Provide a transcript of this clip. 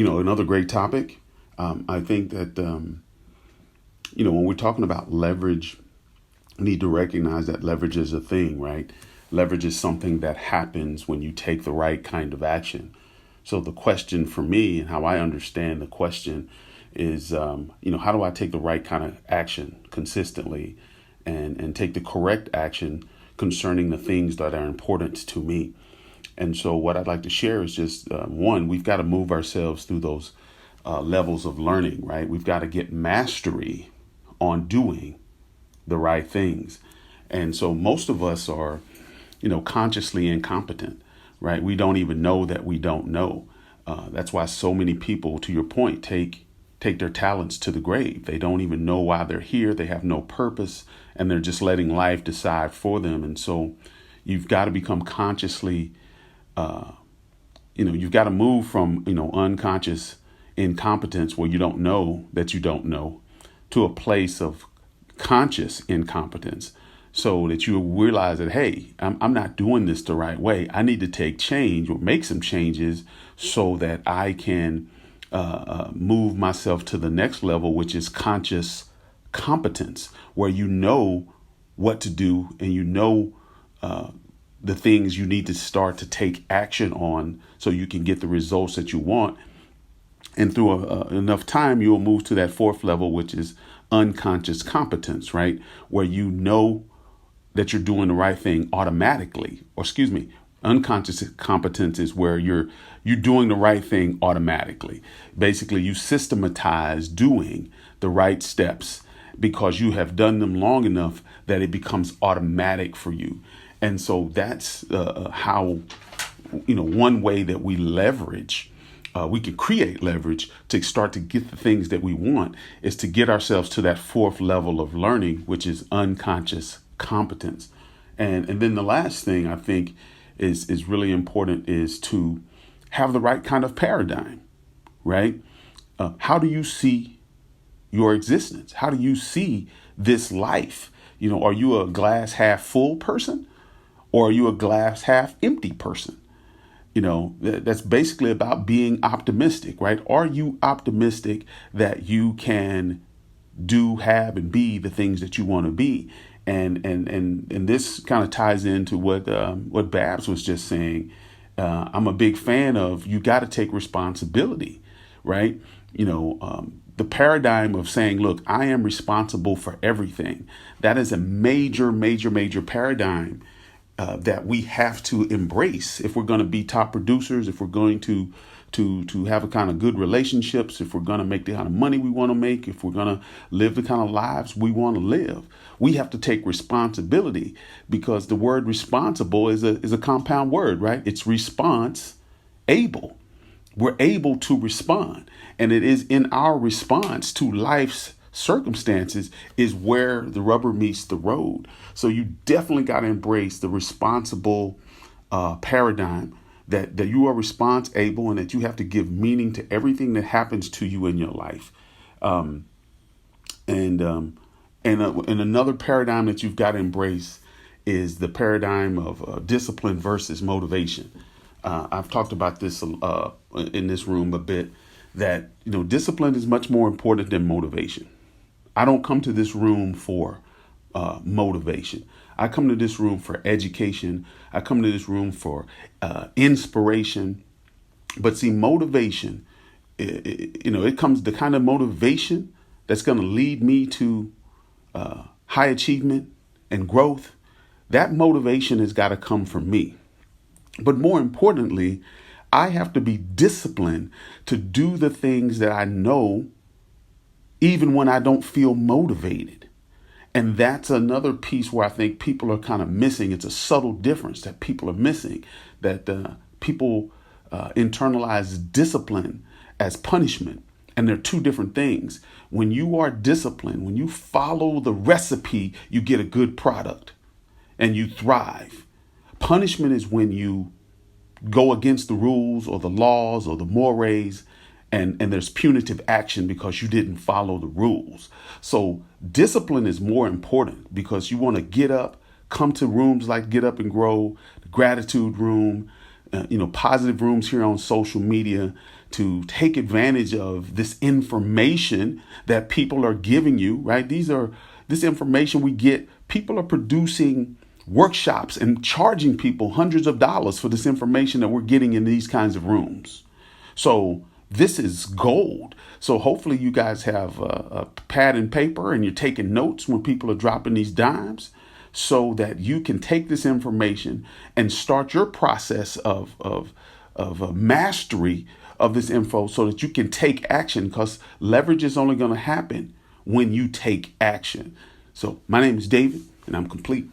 Another great topic. I think that, when we're talking about leverage, we need to recognize that leverage is a thing, right? Leverage is something that happens when you take the right kind of action. So the question for me and how I understand the question is, how do I take the right kind of action consistently and take the correct action concerning the things that are important to me? And so what I'd like to share is just one, we've got to move ourselves through those levels of learning, right? We've got to get mastery on doing the right things. And so most of us are, consciously incompetent, right? We don't even know that we don't know. That's why so many people, to your point, take their talents to the grave. They don't even know why they're here. They have no purpose, and they're just letting life decide for them. And so you've got to become consciously, you've got to move from, unconscious incompetence where you don't know that you don't know to a place of conscious incompetence, so that you realize that, hey, I'm not doing this the right way. I need to take change or make some changes so that I can move myself to the next level, which is conscious competence, where you know what to do and the things you need to start to take action on so you can get the results that you want. And through enough time, you'll move to that fourth level, which is unconscious competence, right? Where you know that you're doing the right thing automatically, or excuse me, unconscious competence is where you're doing the right thing automatically. Basically, you systematize doing the right steps because you have done them long enough that it becomes automatic for you. And so that's how, one way that we leverage. We can create leverage to start to get the things that we want is to get ourselves to that fourth level of learning, which is unconscious competence. And then the last thing I think is really important is to have the right kind of paradigm, right? How do you see your existence? How do you see this life? Are you a glass half full person or are you a glass half empty person? That's basically about being optimistic, right? Are you optimistic that you can do, have, and be the things that you want to be? And this kind of ties into what Babs was just saying. I'm a big fan of, you got to take responsibility, right? The paradigm of saying, look, I am responsible for everything. That is a major, major, major paradigm that we have to embrace if we're going to be top producers, if we're going to have a kind of good relationships, if we're going to make the kind of money we want to make, if we're going to live the kind of lives we want to live. We have to take responsibility, because the word responsible is a compound word, right? It's response able. We're able to respond, and it is in our response to life's circumstances is where the rubber meets the road. So you definitely got to embrace the responsible paradigm that you are response able and that you have to give meaning to everything that happens to you in your life. And another paradigm that you've got to embrace is the paradigm of discipline versus motivation. I've talked about this in this room a bit, that discipline is much more important than motivation. I don't come to this room for motivation. I come to this room for education. I come to this room for inspiration. But see, motivation, it comes the kind of motivation that's going to lead me to high achievement and growth. That motivation has got to come from me. But more importantly, I have to be disciplined to do the things that I know even when I don't feel motivated. And that's another piece where I think people are kind of missing. It's a subtle difference that people are missing, that people internalize discipline as punishment. And they're two different things. When you are disciplined, when you follow the recipe, you get a good product and you thrive. Punishment is when you go against the rules or the laws or the mores, and there's punitive action because you didn't follow the rules. So discipline is more important, because you want to get up, come to rooms like Get Up and Grow, the gratitude room, positive rooms here on social media to take advantage of this information that people are giving you, right? This information we get, people are producing workshops and charging people hundreds of dollars for this information that we're getting in these kinds of rooms. So this is gold. So hopefully you guys have a pad and paper and you're taking notes when people are dropping these dimes, so that you can take this information and start your process of a mastery of this info, so that you can take action, because leverage is only going to happen when you take action. So my name is David, and I'm complete.